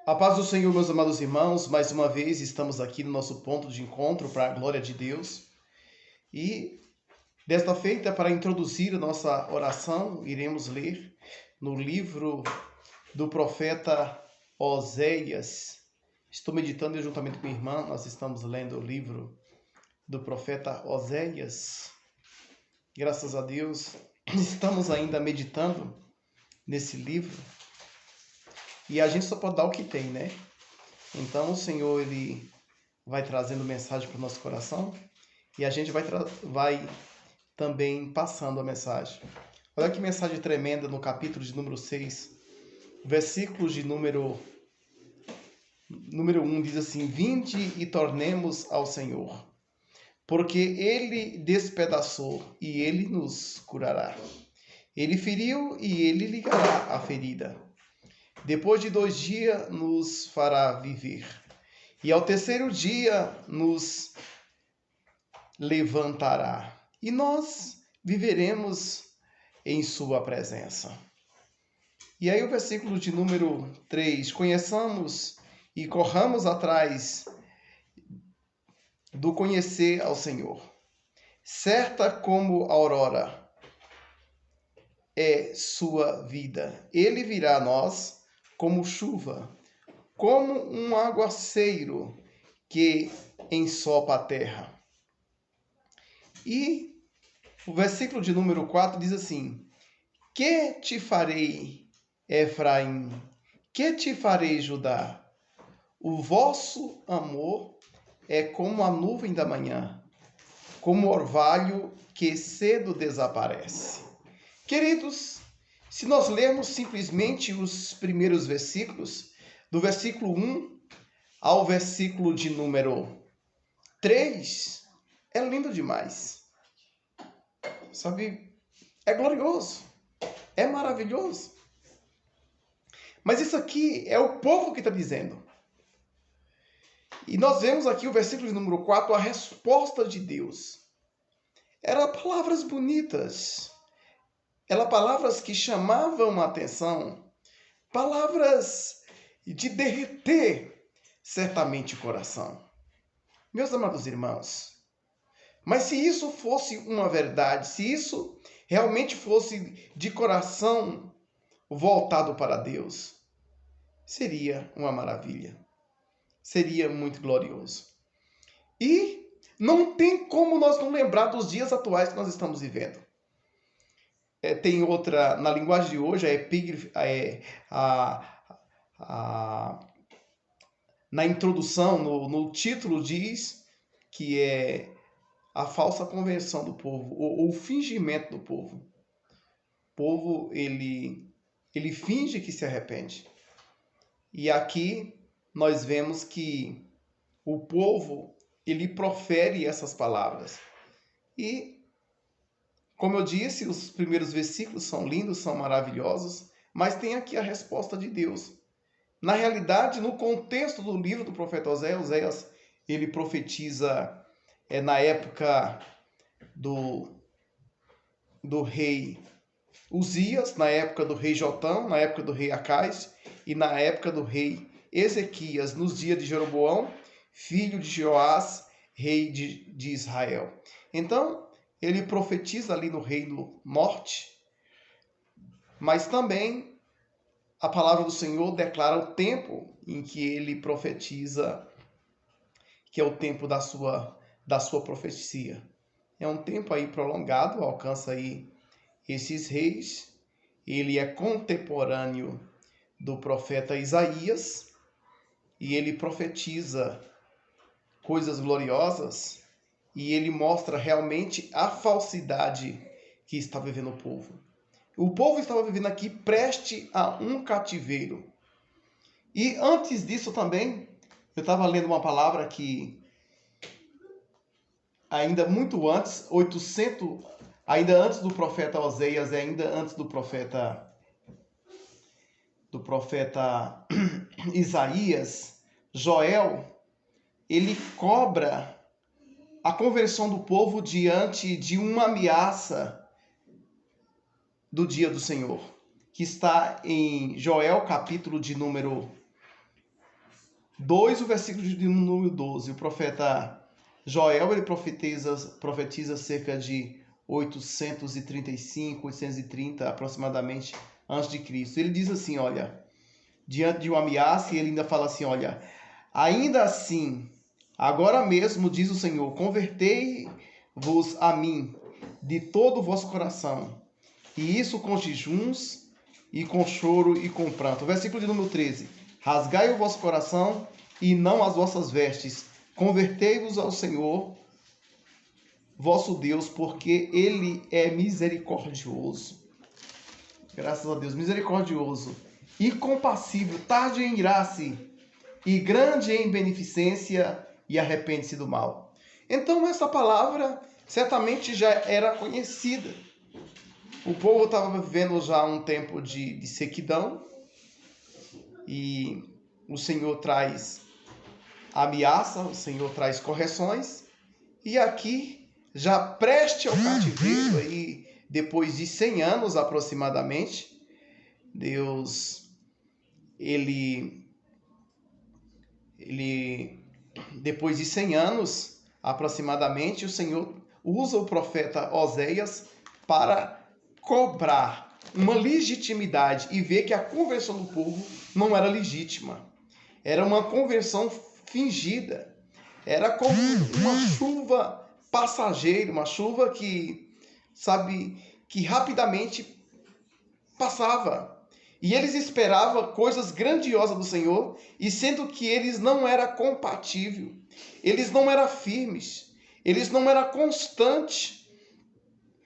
A paz do Senhor, meus amados irmãos, mais uma vez estamos aqui no nosso ponto de encontro para a glória de Deus. E desta feita, para introduzir a nossa oração, iremos ler no livro do profeta Oséias. Estou meditando juntamente com minha irmã, nós estamos lendo o livro do profeta Oséias. Graças a Deus, estamos ainda meditando nesse livro. E a gente só pode dar o que tem, né? Então o Senhor, Ele vai trazendo mensagem para o nosso coração e a gente vai também passando a mensagem. Olha que mensagem tremenda no capítulo de número 6, versículos de número 1, diz assim: Vinde e tornemos ao Senhor, porque Ele despedaçou e Ele nos curará. Ele feriu e Ele ligará a ferida. Depois de 2 dias nos fará viver, e ao terceiro dia nos levantará, e nós viveremos em sua presença. E aí o versículo de número 3, conheçamos e corramos atrás do conhecer ao Senhor. Certa como a aurora é sua vida, ele virá a nós como chuva, como um aguaceiro que ensopa a terra. E o versículo de número 4 diz assim: Que te farei, Efraim? Que te farei, Judá? O vosso amor é como a nuvem da manhã, como o orvalho que cedo desaparece. Queridos, se nós lermos simplesmente os primeiros versículos, do versículo 1 ao versículo de número 3, é lindo demais. Sabe, é glorioso, é maravilhoso. Mas isso aqui é o povo que está dizendo. E nós vemos aqui o versículo de número 4, a resposta de Deus. Eram palavras bonitas, eram palavras que chamavam a atenção, palavras de derreter certamente o coração. Meus amados irmãos, mas se isso fosse uma verdade, se isso realmente fosse de coração voltado para Deus, seria uma maravilha, seria muito glorioso. E não tem como nós não lembrar dos dias atuais que nós estamos vivendo. Tem outra, na linguagem de hoje, na introdução, no título diz que é a falsa conversão do povo, ou o fingimento do povo. O povo, ele finge que se arrepende. E aqui nós vemos que o povo, ele profere essas palavras. E, como eu disse, os primeiros versículos são lindos, são maravilhosos, mas tem aqui a resposta de Deus. Na realidade, no contexto do livro do profeta Oséias, ele profetiza na época do rei Uzias, na época do rei Jotão, na época do rei Acais e na época do rei Ezequias, nos dias de Jeroboão, filho de Joás, rei de Israel. Então, ele profetiza ali no reino norte, mas também a palavra do Senhor declara o tempo em que ele profetiza, que é o tempo da sua profecia. É um tempo aí prolongado, alcança aí esses reis. Ele é contemporâneo do profeta Isaías e ele profetiza coisas gloriosas e ele mostra realmente a falsidade que está vivendo o povo. O povo estava vivendo aqui preste a um cativeiro. E antes disso também, eu estava lendo uma palavra que ainda muito antes, 800, ainda antes do profeta Oséias, ainda antes do profeta Isaías, Joel, ele cobra a conversão do povo diante de uma ameaça do dia do Senhor, que está em Joel, capítulo de número 2, o versículo de número 12. O profeta Joel, ele profetiza cerca de 835, 830 aproximadamente antes de Cristo. Ele diz assim, olha, diante de uma ameaça, ele ainda fala assim, olha, ainda assim, agora mesmo, diz o Senhor, convertei-vos a mim de todo o vosso coração, e isso com jejuns, e com choro, e com pranto. Versículo de número 13. Rasgai o vosso coração, e não as vossas vestes. Convertei-vos ao Senhor, vosso Deus, porque Ele é misericordioso. Graças a Deus, misericordioso. E compassivo, tardio em graça, e grande em beneficência, e arrepende-se do mal. Então, essa palavra certamente já era conhecida. O povo estava vivendo já um tempo de sequidão, e o Senhor traz ameaça, o Senhor traz correções, e aqui, já preste ao cativeiro, aí, depois de 100 anos aproximadamente, Deus, depois de 100 anos aproximadamente, o Senhor usa o profeta Oséias para cobrar uma legitimidade e ver que a conversão do povo não era legítima. Era uma conversão fingida. Era como uma chuva passageira, uma chuva que rapidamente passava. E eles esperavam coisas grandiosas do Senhor, e sendo que eles não eram compatíveis, eles não eram firmes, eles não eram constantes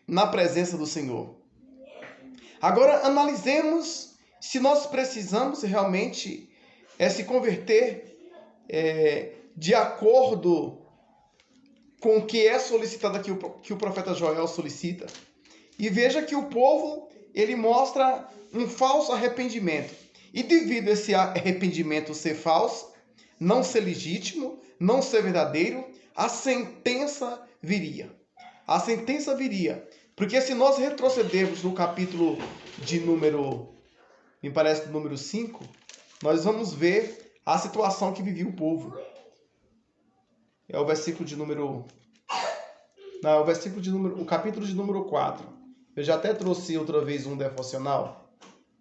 na presença do Senhor. Agora, analisemos se nós precisamos realmente se converter de acordo com o que é solicitado aqui, que o profeta Joel solicita. E veja que o povo, ele mostra um falso arrependimento. E devido a esse arrependimento ser falso, não ser legítimo, não ser verdadeiro, a sentença viria. A sentença viria. Porque se nós retrocedermos no capítulo de número 5, nós vamos ver a situação que vivia o povo. É o versículo de número... Não, o capítulo de número 4. Eu já até trouxe outra vez um devocional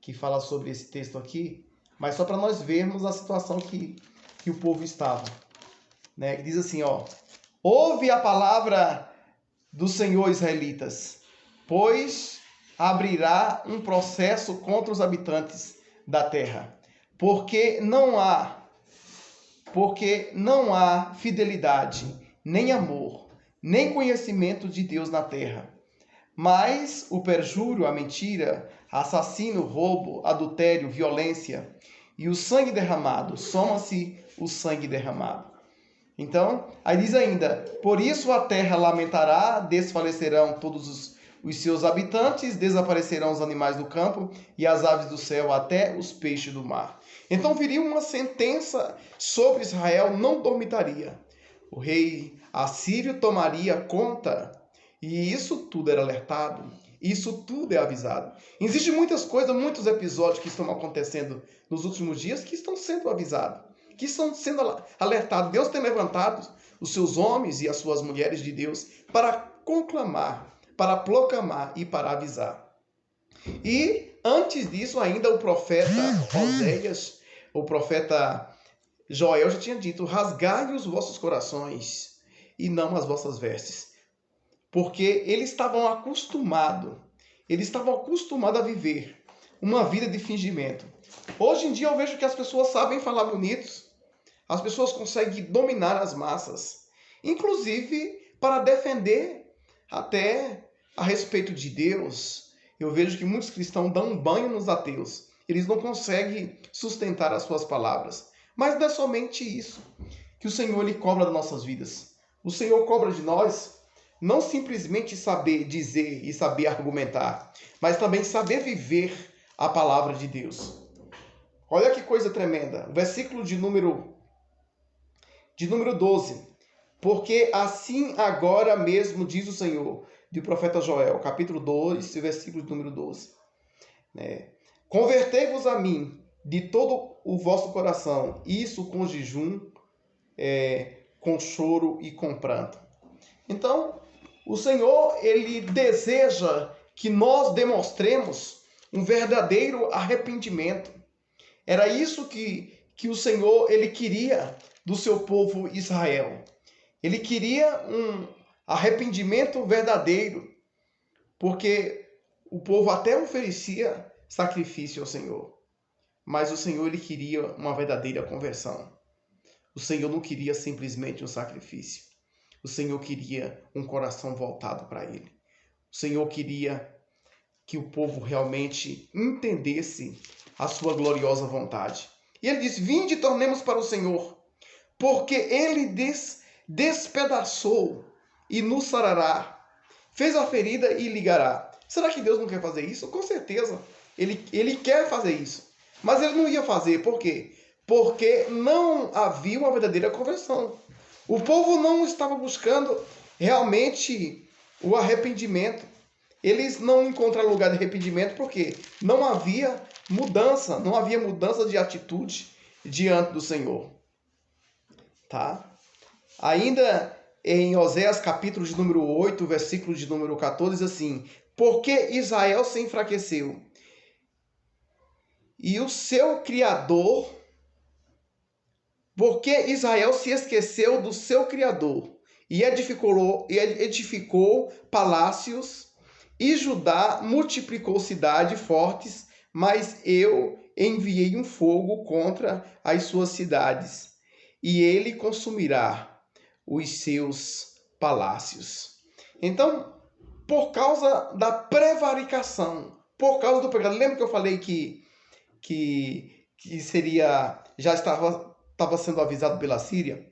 que fala sobre esse texto aqui, mas só para nós vermos a situação que o povo estava. Né? Diz assim, ó: ouve a palavra do Senhor, israelitas, pois abrirá um processo contra os habitantes da terra, porque não há fidelidade, nem amor, nem conhecimento de Deus na terra. Mas o perjúrio, a mentira, assassino, roubo, adultério, violência e o sangue derramado, soma-se o sangue derramado. Então, aí diz ainda: por isso a terra lamentará, desfalecerão todos os seus habitantes, desaparecerão os animais do campo e as aves do céu, até os peixes do mar. Então viria uma sentença sobre Israel, não dormitaria. O rei assírio tomaria conta, e isso tudo era alertado, isso tudo é avisado. Existem muitas coisas, muitos episódios que estão acontecendo nos últimos dias que estão sendo avisados, que estão sendo alertados. Deus tem levantado os seus homens e as suas mulheres de Deus para conclamar, para proclamar e para avisar. E antes disso ainda o profeta Oséias, o profeta Joel já tinha dito: rasgai os vossos corações e não as vossas vestes. Porque eles estavam acostumados a viver uma vida de fingimento. Hoje em dia eu vejo que as pessoas sabem falar bonitos, as pessoas conseguem dominar as massas, inclusive para defender até a respeito de Deus. Eu vejo que muitos cristãos dão um banho nos ateus, eles não conseguem sustentar as suas palavras. Mas não é somente isso que o Senhor lhe cobra das nossas vidas. O Senhor cobra de nós não simplesmente saber dizer e saber argumentar, mas também saber viver a palavra de Deus. Olha que coisa tremenda. O versículo de número 12. Porque assim agora mesmo diz o Senhor, do profeta Joel, capítulo 2, versículo de número 12. Convertei-vos a mim de todo o vosso coração, isso com jejum, com choro e com pranto. Então, o Senhor, ele deseja que nós demonstremos um verdadeiro arrependimento. Era isso que o Senhor, ele queria do seu povo Israel. Ele queria um arrependimento verdadeiro, porque o povo até oferecia sacrifício ao Senhor, mas o Senhor, ele queria uma verdadeira conversão. O Senhor não queria simplesmente um sacrifício. O Senhor queria um coração voltado para Ele. O Senhor queria que o povo realmente entendesse a sua gloriosa vontade. E Ele disse: vinde e tornemos para o Senhor, porque Ele despedaçou e nos sarará, fez a ferida e ligará. Será que Deus não quer fazer isso? Com certeza. Ele quer fazer isso. Mas Ele não ia fazer. Por quê? Porque não havia uma verdadeira conversão. O povo não estava buscando realmente o arrependimento. Eles não encontraram lugar de arrependimento porque não havia mudança, não havia mudança de atitude diante do Senhor. Tá? Ainda em Oséias capítulo de número 8, versículo de número 14, diz assim: porque Israel se enfraqueceu e o seu Criador, porque Israel se esqueceu do seu Criador e edificou palácios, e Judá multiplicou cidades fortes, mas eu enviei um fogo contra as suas cidades, e ele consumirá os seus palácios. Então, por causa da prevaricação, por causa do pecado, lembra que eu falei que seria, já estava sendo avisado pela Síria,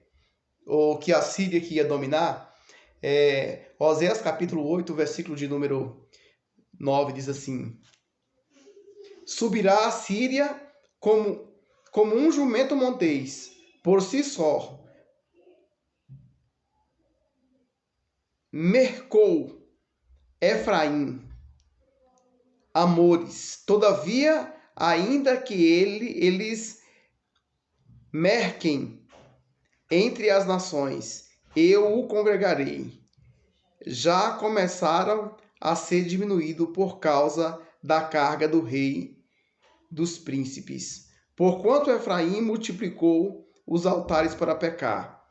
ou que a Síria que ia dominar? Oséias capítulo 8, versículo de número 9, diz assim: subirá a Síria como um jumento montês, por si só, mercou Efraim amores, todavia, ainda que eles merquem entre as nações, eu o congregarei. Já começaram a ser diminuído por causa da carga do rei dos príncipes. Porquanto Efraim multiplicou os altares para pecar.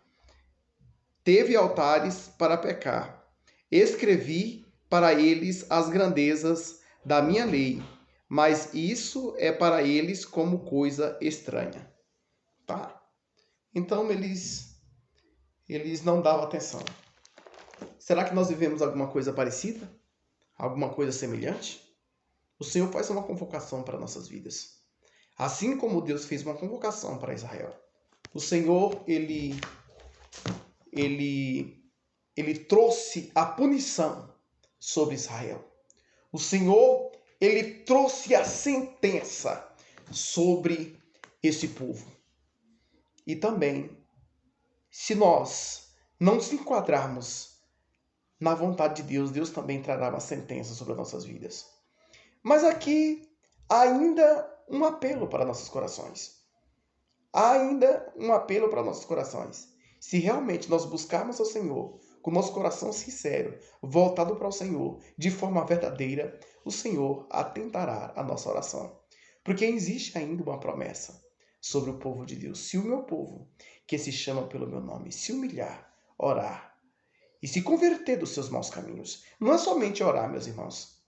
Teve altares para pecar. Escrevi para eles as grandezas da minha lei, mas isso é para eles como coisa estranha. Tá? Então eles não davam atenção. Será que nós vivemos alguma coisa parecida? Alguma coisa semelhante? O Senhor faz uma convocação para nossas vidas. Assim como Deus fez uma convocação para Israel. O Senhor, ele trouxe a punição sobre Israel. O Senhor, ele trouxe a sentença sobre esse povo. E também, se nós não se enquadrarmos na vontade de Deus, Deus também trará uma sentença sobre as nossas vidas. Mas aqui, ainda um apelo para nossos corações. Há ainda um apelo para nossos corações. Se realmente nós buscarmos ao Senhor com nosso coração sincero, voltado para o Senhor, de forma verdadeira, o Senhor atentará a nossa oração. Porque existe ainda uma promessa sobre o povo de Deus. Se o meu povo, que se chama pelo meu nome, se humilhar, orar e se converter dos seus maus caminhos, não é somente orar, meus irmãos.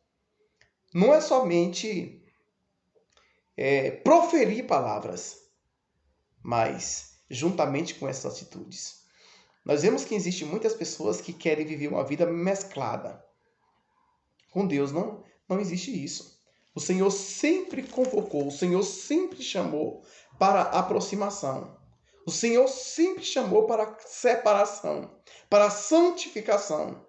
Não é somente proferir palavras, mas juntamente com essas atitudes. Nós vemos que existem muitas pessoas que querem viver uma vida mesclada. Com Deus não existe isso. O Senhor sempre convocou, o Senhor sempre chamou para aproximação. O Senhor sempre chamou para separação, para santificação.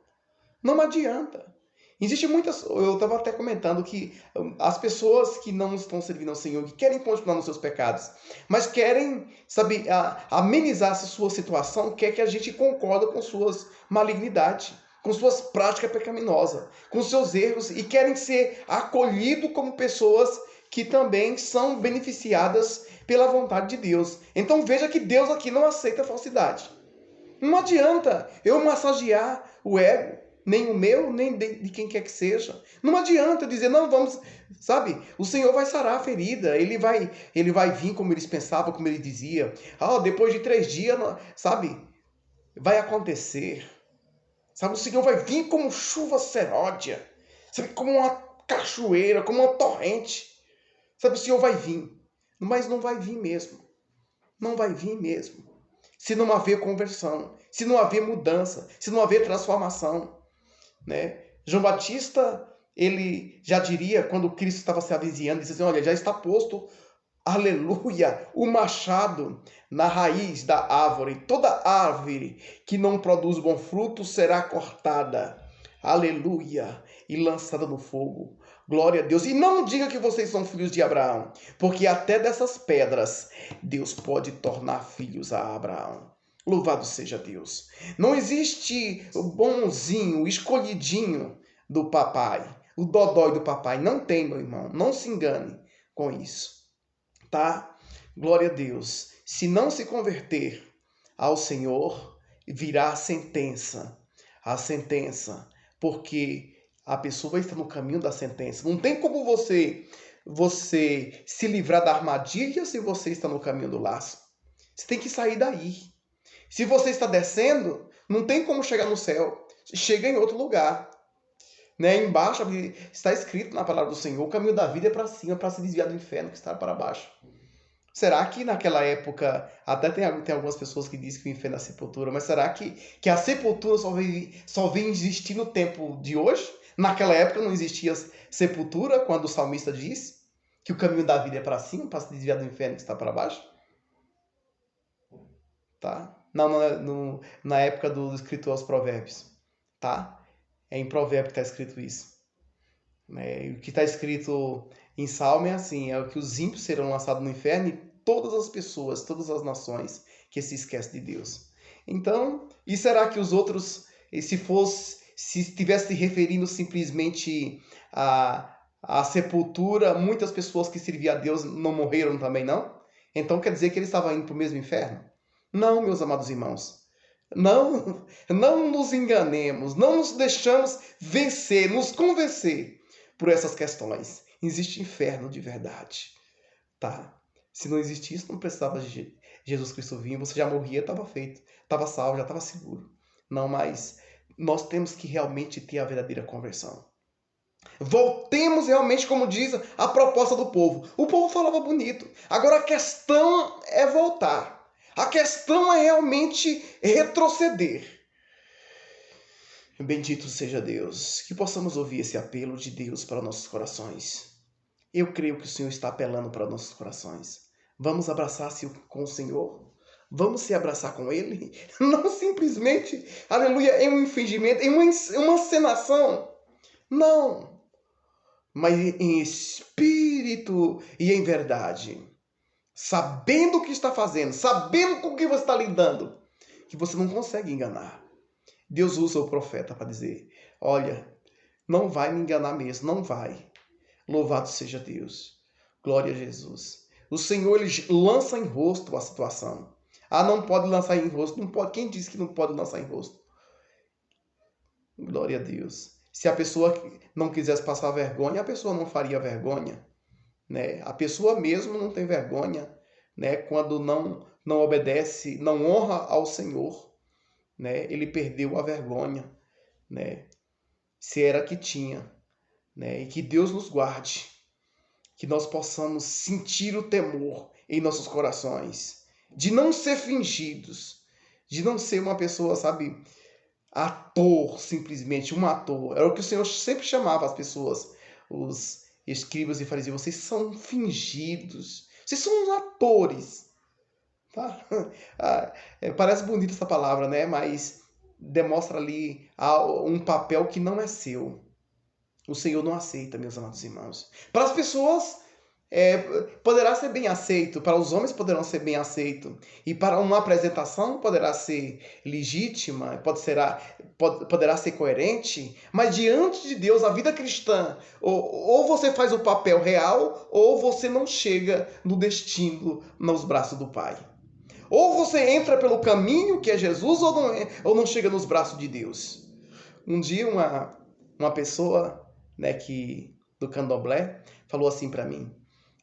Não adianta. Existem muitas... Eu estava até comentando que as pessoas que não estão servindo ao Senhor, que querem continuar nos seus pecados, mas querem, sabe, amenizar essa sua situação, quer que a gente concorde com suas malignidades, com suas práticas pecaminosas, com seus erros, e querem ser acolhidos como pessoas que também são beneficiadas pela vontade de Deus. Então veja que Deus aqui não aceita falsidade. Não adianta eu massagear o ego, nem o meu, nem de quem quer que seja. Não adianta eu dizer, não, vamos, sabe? O Senhor vai sarar a ferida, Ele vai vir como eles pensavam, como Ele dizia. Depois de 3 dias, sabe? Vai acontecer. Sabe, o Senhor vai vir como chuva seródia, sabe, como uma cachoeira, como uma torrente. Sabe, o Senhor vai vir, mas não vai vir mesmo. Não vai vir mesmo. Se não haver conversão, se não haver mudança, se não haver transformação, né? João Batista, ele já diria, quando Cristo estava se avizinhando, disse assim, olha, já está posto, aleluia, o machado na raiz da árvore. Toda árvore que não produz bom fruto será cortada, aleluia, e lançada no fogo. Glória a Deus. E não diga que vocês são filhos de Abraão, porque até dessas pedras Deus pode tornar filhos a Abraão. Louvado seja Deus. Não existe o bonzinho, o escolhidinho do papai, o dodói do papai. Não tem, meu irmão. Não se engane com isso. Tá? Glória a Deus. Se não se converter ao Senhor, virá a sentença. A sentença. Porque a pessoa está no caminho da sentença. Não tem como você se livrar da armadilha se você está no caminho do laço. Você tem que sair daí. Se você está descendo, não tem como chegar no céu. Chega em outro lugar. Né? Embaixo está escrito na palavra do Senhor, o caminho da vida é para cima, para se desviar do inferno que está para baixo. Será que naquela época, até tem algumas pessoas que dizem que o inferno é a sepultura, mas será que a sepultura só vem existir no tempo de hoje? Naquela época não existia sepultura, quando o salmista diz que o caminho da vida é para cima, para se desviar do inferno que está para baixo? Tá? Não, na época do escritor aos provérbios. Tá? É em provérbio que está escrito isso. O que está escrito em Salmo é assim, é o que os ímpios serão lançados no inferno e todas as pessoas, todas as nações que se esquecem de Deus. Então, e será que os outros, se estivesse se referindo simplesmente à sepultura, muitas pessoas que serviam a Deus não morreram também, não? Então quer dizer que eles estavam indo para o mesmo inferno? Não, meus amados irmãos. Não nos enganemos, não nos deixamos vencer, nos convencer por essas questões. Existe inferno de verdade, tá? Se não existisse, não precisava de Jesus Cristo vir, você já morria, estava feito, estava salvo, já estava seguro. Não, mas nós temos que realmente ter a verdadeira conversão. Voltemos realmente, como diz a proposta do povo. O povo falava bonito. Agora a questão é voltar. A questão é realmente retroceder. Bendito seja Deus. Que possamos ouvir esse apelo de Deus para nossos corações. Eu creio que o Senhor está apelando para nossos corações. Vamos abraçar-se com o Senhor? Vamos se abraçar com Ele? Não simplesmente, aleluia, em um fingimento, em uma encenação. Não. Mas em espírito e em verdade. Sabendo o que está fazendo, sabendo com o que você está lidando, que você não consegue enganar. Deus usa o profeta para dizer, olha, não vai me enganar mesmo, não vai. Louvado seja Deus. Glória a Jesus. O Senhor, ele lança em rosto a situação. Não pode lançar em rosto. Não pode. Quem disse que não pode lançar em rosto? Glória a Deus. Se a pessoa não quisesse passar vergonha, a pessoa não faria vergonha. Né? A pessoa mesmo não tem vergonha, né? Quando não obedece, não honra ao Senhor. Né? Ele perdeu a vergonha. Né? Se era que tinha. Né? E que Deus nos guarde. Que nós possamos sentir o temor em nossos corações. De não ser fingidos. De não ser uma pessoa, sabe, ator, simplesmente um ator. Era o que o Senhor sempre chamava as pessoas, os escribas e fariseus. Vocês são fingidos. Vocês são atores. Tá? Parece bonita essa palavra, né? Mas demonstra ali um papel que não é seu. O Senhor não aceita, meus amados irmãos. Para as pessoas, poderá ser bem aceito. Para os homens, poderão ser bem aceito. E para uma apresentação, poderá ser legítima. poderá ser coerente, mas diante de Deus, a vida cristã, ou você faz o papel real, ou você não chega no destino, nos braços do Pai. Ou você entra pelo caminho que é Jesus, ou não chega nos braços de Deus. Um dia uma pessoa, né, do candomblé falou assim para mim: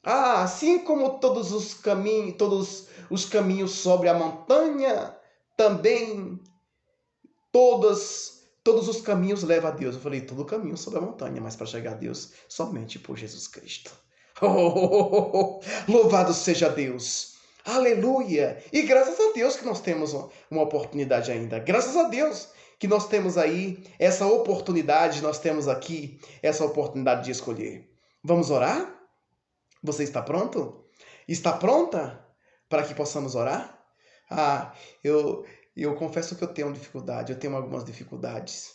assim como todos os caminhos sobre a montanha, também todos os caminhos levam a Deus. Eu falei: todo caminho sobre a montanha, mas para chegar a Deus, somente por Jesus Cristo. Louvado seja Deus! Aleluia! E graças a Deus que nós temos uma oportunidade ainda. Graças a Deus que nós temos aí essa oportunidade, nós temos aqui essa oportunidade de escolher. Vamos orar? Você está pronto? Está pronta para que possamos orar? Eu confesso que eu tenho dificuldade, eu tenho algumas dificuldades.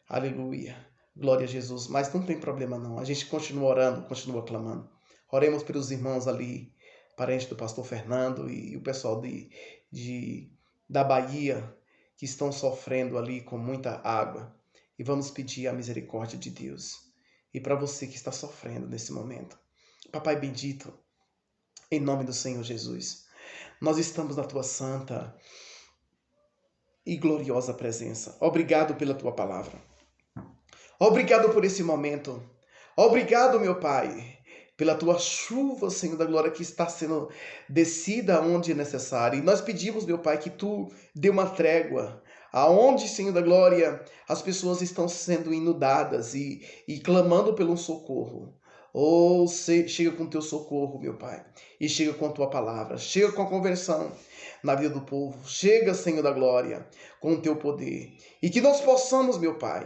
Aleluia! Glória a Jesus. Mas não tem problema não, a gente continua orando, continua clamando. Oremos pelos irmãos ali, parentes do pastor Fernando e o pessoal da Bahia, que estão sofrendo ali com muita água. E vamos pedir a misericórdia de Deus. E para você que está sofrendo nesse momento, Papai bendito, em nome do Senhor Jesus, nós estamos na tua santa e gloriosa presença. Obrigado pela tua palavra. Obrigado por esse momento. Obrigado, meu Pai, pela tua chuva, Senhor da glória, que está sendo descida onde é necessário. E nós pedimos, meu Pai, que tu dê uma trégua, aonde, Senhor da glória, as pessoas estão sendo inundadas e clamando pelo socorro. Chega com teu socorro, meu Pai, e chega com a tua palavra, chega com a conversão na vida do povo, chega, Senhor da glória, com o teu poder, e que nós possamos, meu Pai,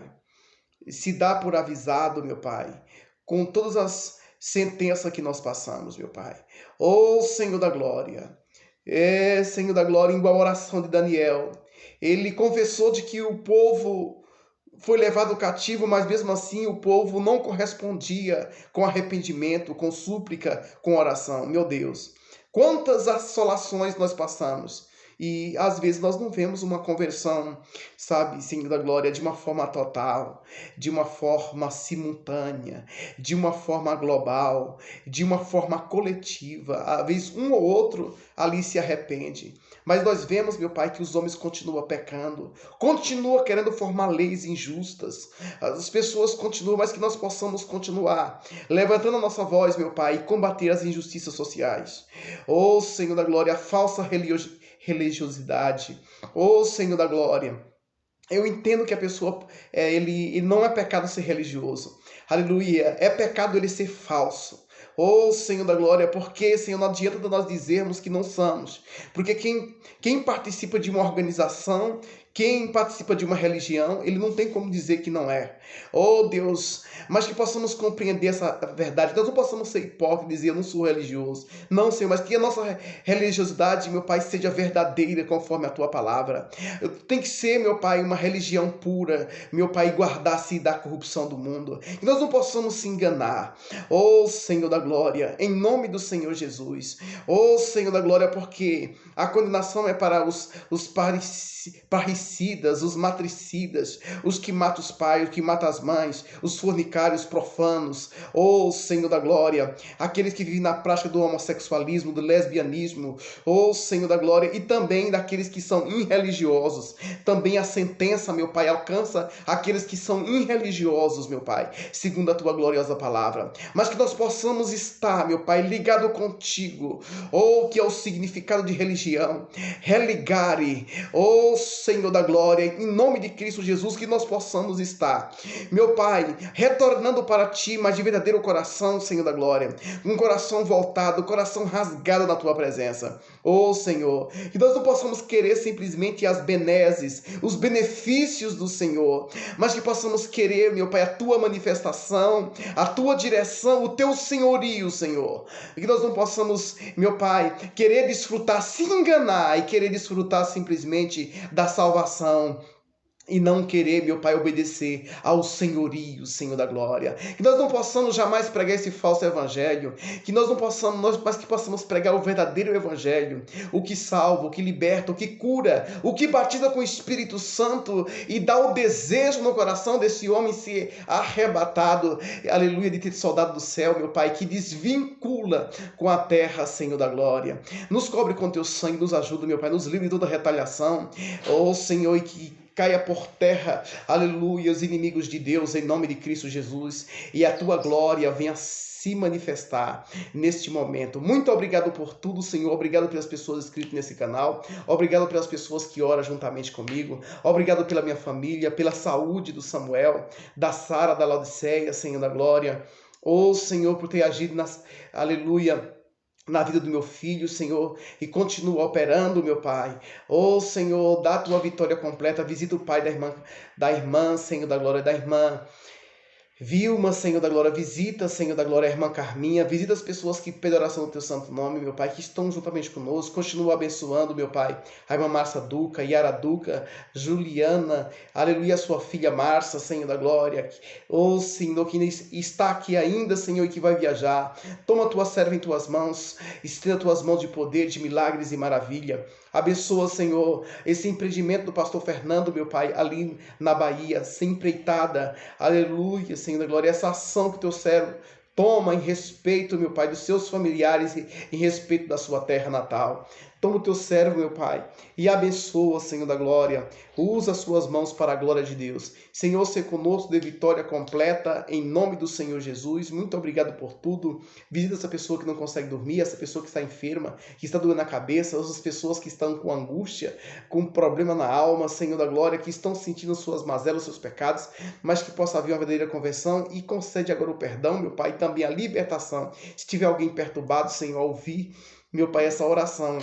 se dar por avisado, meu Pai, com todas as sentenças que nós passamos, meu Pai. Senhor da glória, Senhor da glória, igual a oração de Daniel, ele confessou de que o povo foi levado cativo, mas mesmo assim o povo não correspondia com arrependimento, com súplica, com oração. Meu Deus, quantas assolações nós passamos e às vezes nós não vemos uma conversão, sabe, Senhor da glória, de uma forma total, de uma forma simultânea, de uma forma global, de uma forma coletiva. Às vezes um ou outro ali se arrepende. Mas nós vemos, meu Pai, que os homens continuam pecando, continuam querendo formar leis injustas. As pessoas continuam, mas que nós possamos continuar levantando a nossa voz, meu Pai, e combater as injustiças sociais. Senhor da glória, a falsa religiosidade. Senhor da glória, eu entendo que a pessoa, ele não é pecado ser religioso. Aleluia, é pecado ele ser falso. Senhor da glória, porque, Senhor, não adianta nós dizermos que não somos. Porque quem participa de uma organização, quem participa de uma religião, ele não tem como dizer que não é. Deus, mas que possamos compreender essa verdade. Nós não possamos ser hipócritas e dizer, eu não sou religioso. Não, Senhor, mas que a nossa religiosidade, meu Pai, seja verdadeira conforme a Tua palavra. Tem que ser, meu Pai, uma religião pura, meu Pai, guardar-se da corrupção do mundo. Que nós não possamos se enganar. Senhor da glória, em nome do Senhor Jesus. Senhor da glória, porque a condenação é para os parricidas, os matricidas, os que matam os pais, os que matam as mães, os fornicários profanos. Senhor da glória, aqueles que vivem na prática do homossexualismo, do lesbianismo. Senhor da glória, e também daqueles que são irreligiosos. Também a sentença, meu Pai, alcança aqueles que são irreligiosos, meu Pai, segundo a Tua gloriosa palavra. Mas que nós possamos estar, meu Pai, ligado contigo, que é o significado de religião, religare, Senhor da glória, em nome de Cristo Jesus, que nós possamos estar, meu Pai, retornando para Ti, mas de verdadeiro coração, Senhor da glória, um coração voltado, coração rasgado na Tua presença. Senhor, que nós não possamos querer simplesmente as benesses, os benefícios do Senhor, mas que possamos querer, meu Pai, a Tua manifestação, a Tua direção, o Teu senhorio, Senhor. E que nós não possamos, meu Pai, querer desfrutar, se enganar e querer desfrutar simplesmente da salvação e não querer, meu Pai, obedecer ao senhorio, Senhor da glória. Que nós não possamos jamais pregar esse falso evangelho, que nós não possamos, mas que possamos pregar o verdadeiro evangelho, o que salva, o que liberta, o que cura, o que batiza com o Espírito Santo e dá o desejo no coração desse homem ser arrebatado, aleluia, de ter soldado do céu, meu Pai, que desvincula com a terra, Senhor da glória. Nos cobre com teu sangue, nos ajuda, meu Pai, nos livre de toda retaliação, oh Senhor, e que caia por terra, aleluia, os inimigos de Deus, em nome de Cristo Jesus, e a tua glória venha se manifestar neste momento. Muito obrigado por tudo, Senhor. Obrigado pelas pessoas inscritas nesse canal. Obrigado pelas pessoas que oram juntamente comigo. Obrigado pela minha família, pela saúde do Samuel, da Sara, da Laodiceia, Senhor da glória. Oh, Senhor, por ter agido aleluia, na vida do meu filho, Senhor, e continua operando, meu Pai. Oh, Senhor, dá a tua vitória completa. Visita o pai da irmã, Senhor da glória, da irmã Vilma, Senhor da glória, visita, Senhor da glória, a irmã Carminha, visita as pessoas que pedem oração no teu santo nome, meu Pai, que estão juntamente conosco, continua abençoando, meu Pai, a irmã Márcia Duca, Yara Duca, Juliana, aleluia, sua filha Márcia, Senhor da glória, oh, Senhor, que está aqui ainda, Senhor, e que vai viajar, toma a tua serva em tuas mãos, estenda tuas mãos de poder, de milagres e maravilha. Abençoa, Senhor, esse empreendimento do pastor Fernando, meu Pai, ali na Bahia, sem empreitada. Aleluia, Senhor da glória. Essa ação que teu servo toma em respeito, meu Pai, dos seus familiares e em respeito da sua terra natal. Toma o teu servo, meu Pai, e abençoa, Senhor da glória. Usa as suas mãos para a glória de Deus. Senhor, ser conosco de vitória completa, em nome do Senhor Jesus. Muito obrigado por tudo. Visita essa pessoa que não consegue dormir, essa pessoa que está enferma, que está doendo a cabeça, as pessoas que estão com angústia, com problema na alma, Senhor da glória, que estão sentindo suas mazelas, seus pecados, mas que possa haver uma verdadeira conversão e concede agora o perdão, meu Pai, e também a libertação. Se tiver alguém perturbado, Senhor, ouvir, meu Pai, essa oração,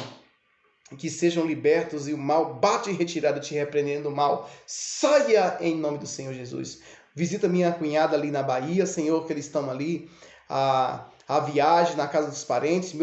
que sejam libertos e o mal bate em retirada, te repreendendo o mal, saia em nome do Senhor Jesus. Visita minha cunhada ali na Bahia, Senhor, que eles estão ali, a viagem na casa dos parentes,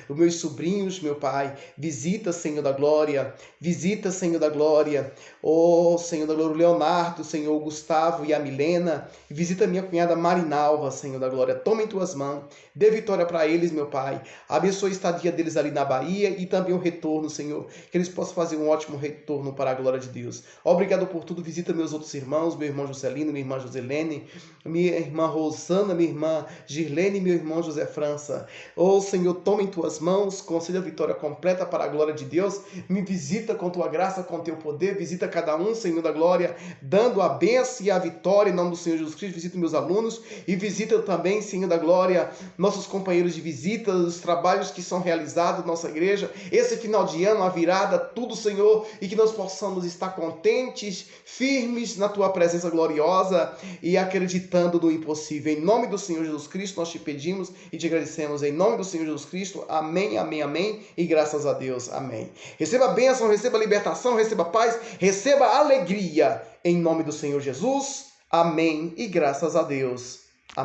os meus sobrinhos, meu Pai, visita, Senhor da glória, visita, Senhor da glória, oh, Senhor da glória, o Leonardo, Senhor, o Gustavo e a Milena, visita minha cunhada Marinalva, Senhor da glória, toma em tuas mãos, dê vitória para eles, meu Pai, abençoe a estadia deles ali na Bahia e também o retorno, Senhor, que eles possam fazer um ótimo retorno para a glória de Deus. Obrigado por tudo, visita meus outros irmãos, meu irmão Joselino, minha irmã Joselene, minha irmã Rosana, minha irmã Girlene e meu irmão José França. Oh, Senhor, toma em tuas mãos, conceda a vitória completa para a glória de Deus, me visita com tua graça, com teu poder, visita cada um, Senhor da glória, dando a bênção e a vitória em nome do Senhor Jesus Cristo, visita meus alunos e visita também, Senhor da glória, nossos companheiros de visita, os trabalhos que são realizados na nossa igreja, esse final de ano, a virada, tudo, Senhor, e que nós possamos estar contentes, firmes na tua presença gloriosa e acreditando no impossível. Em nome do Senhor Jesus Cristo, nós te pedimos e te agradecemos em nome do Senhor Jesus Cristo. Amém, amém, amém. E graças a Deus. Amém. Receba a bênção, receba a libertação, receba a paz, receba a alegria em nome do Senhor Jesus. Amém. E graças a Deus.